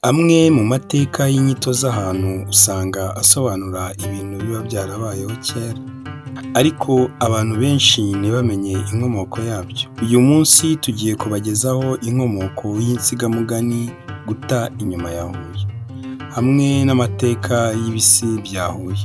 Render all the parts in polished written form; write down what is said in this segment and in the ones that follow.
Amwe mu mateka y'inyito z'ahantu usanga asobanura ibintu biba byarabayeho kera, ariko abantu benshi ntibamenye inkomoko yabyo. Uyu munsi tugiye kubagezaho inkomoko y'insigamugani guta inyuma ya Huye, hamwe n'amateka y'ibisi bya Huye.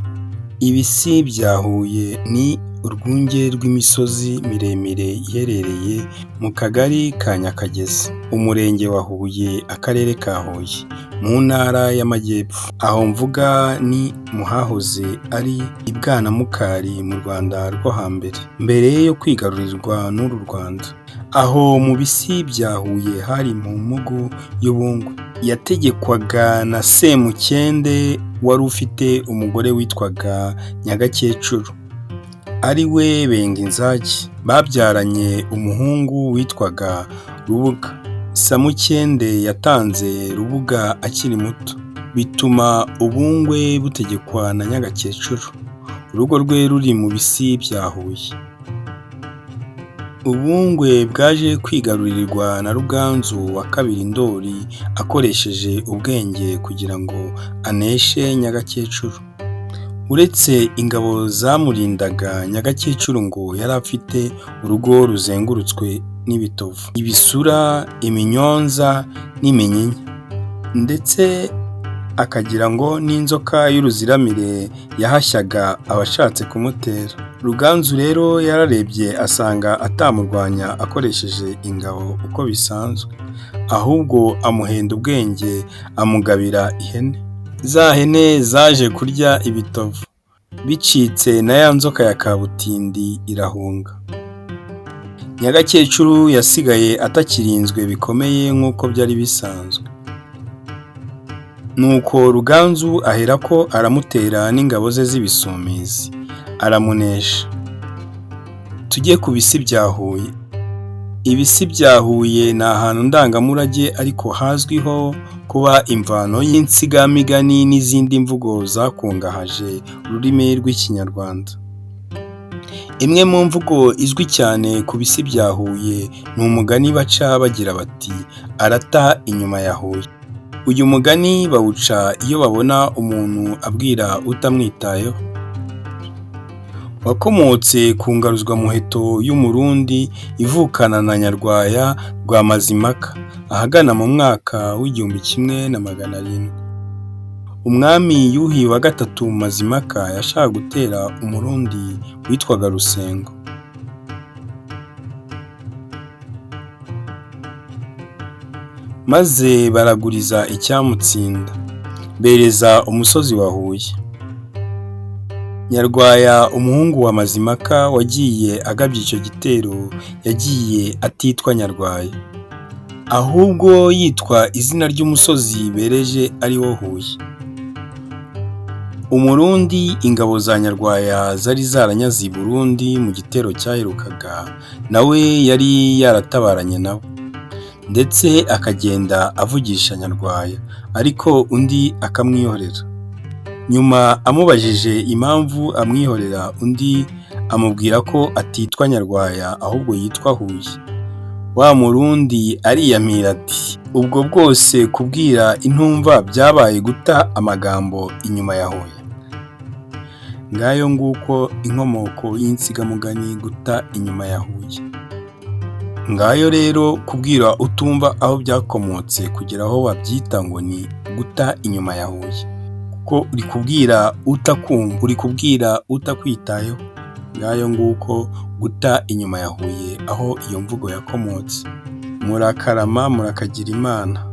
Ibisi bya Huye ni urwunge rw'imisozi miremire iherereye mu kagari ka Nyakagezi, umurenge wa Huye, akarere ka Huye, mu ntara y'Amajyepfo. Aho mvuga ni mu hahoze ari i Bwanamukari mu Rwanda rwo hambere, mbere yo kwigarurirwa n'uru Rwanda. Aho mu bisi bya Huye hari mu mpugu y'Ubungwe, yategekwaga na Semukende wari ufite umugore witwaga Nyagakecuru, ari we Benginzage. Babyaranye umuhungu witwaga Rubuga. Samukende yatanze Rubuga akiri muto, bituma Ubungwe butegekwa na Nyagakecuru, urugo rwe ruri mu bisi bya Huye. Ubungwe bwaje kwigarurirwa na Ruganzu wa kabiri Ndoli akoresheje ubwenge kugira ngo aneshe Nyagakecuru. Uretse ingabo zamurindaga, Nyagakecuru ngo yari afite urugo ruzengurutswe n'ibitovu, ibisura, iminyonza n'iminyinya, ndetse akagira ngo n'inzoka y'uruziramire yahashyaga abashatse kumutera. Ruganzu rero yararebye asanga atamurwanya akoresheje ingabo uko bisanzwe, ahubwo amuhenda ubwenge amugabira ihene. Za hene zaje kurya ibitovu, bicitse na ya nzoka ya kabutindi irahunga. Nyagakecuru yasigaye atakirinzwe bikomeye nk'uko byari bisanzwe. Nuko Ruganzu aherako aramutera n'ingabo ze z'ibisumizi, aramunesha. Tujye ku bisi bya Huye. Ibisi bya Huye ni ahantu ndangamurage, ariko hazwiho kuba imvano y'insigamigani n'izindi mvugo zakungahaje ururimi rw'Ikinyarwanda. Imwe mu mvugo izwi cyane ku bisi bya Huye ni umugani baca bagira bati arata inyuma ya Huye. Uyu mugani bawuca iyo babona umuntu abwira utamwitayeho. Wakomotse ku ngaruzwamuheto y'Umurundi ivukana na Nyarwaya rwa Mazimaka ahagana mu mwaka w'1700. Umwami Yuhi wa gatatu Mazimaka yashaka gutera Umurundi witwaga Rusengo. Maze baraguriza icyamutsinda, bereza umusozi wa Huye. Nyarwaya umuhungu wa Mazimaka wagiye agabye icyo gitero yagiye atitwa Nyarwaya, ahubwo yitwa izina ry'umusozi bereje ari wo Huye. Umurundi ingabo za Nyarwaya zari zaranyaze i Burundi mu gitero cyaherukaga, nawe yari yaratabaranye nabo, ndetse akagenda avugisha Nyarwaya, ariko undi akamwihorera. Nyuma amubajije impamvu amwihorera, undi amubwira ko atitwa Nyarwaya ahubwo yitwa Huye. Wa Murundi ariyamira ati ubwo bwose kubwira intumva byabaye guta amagambo inyuma ya Huye. Ngayo nguko inkomoko y'insigamugani guta inyuma ya Huye. Ngayo rero kubwira utumva aho byakomotse kugira aho babyita ngo ni guta inyuma ya Huye, kuko uri kubwira utakumva, uri kubwira utakwitayeho. Ngayo nguko guta inyuma ya Huye, aho iyo mvugo yakomotse. Murakarama, murakagira Imana.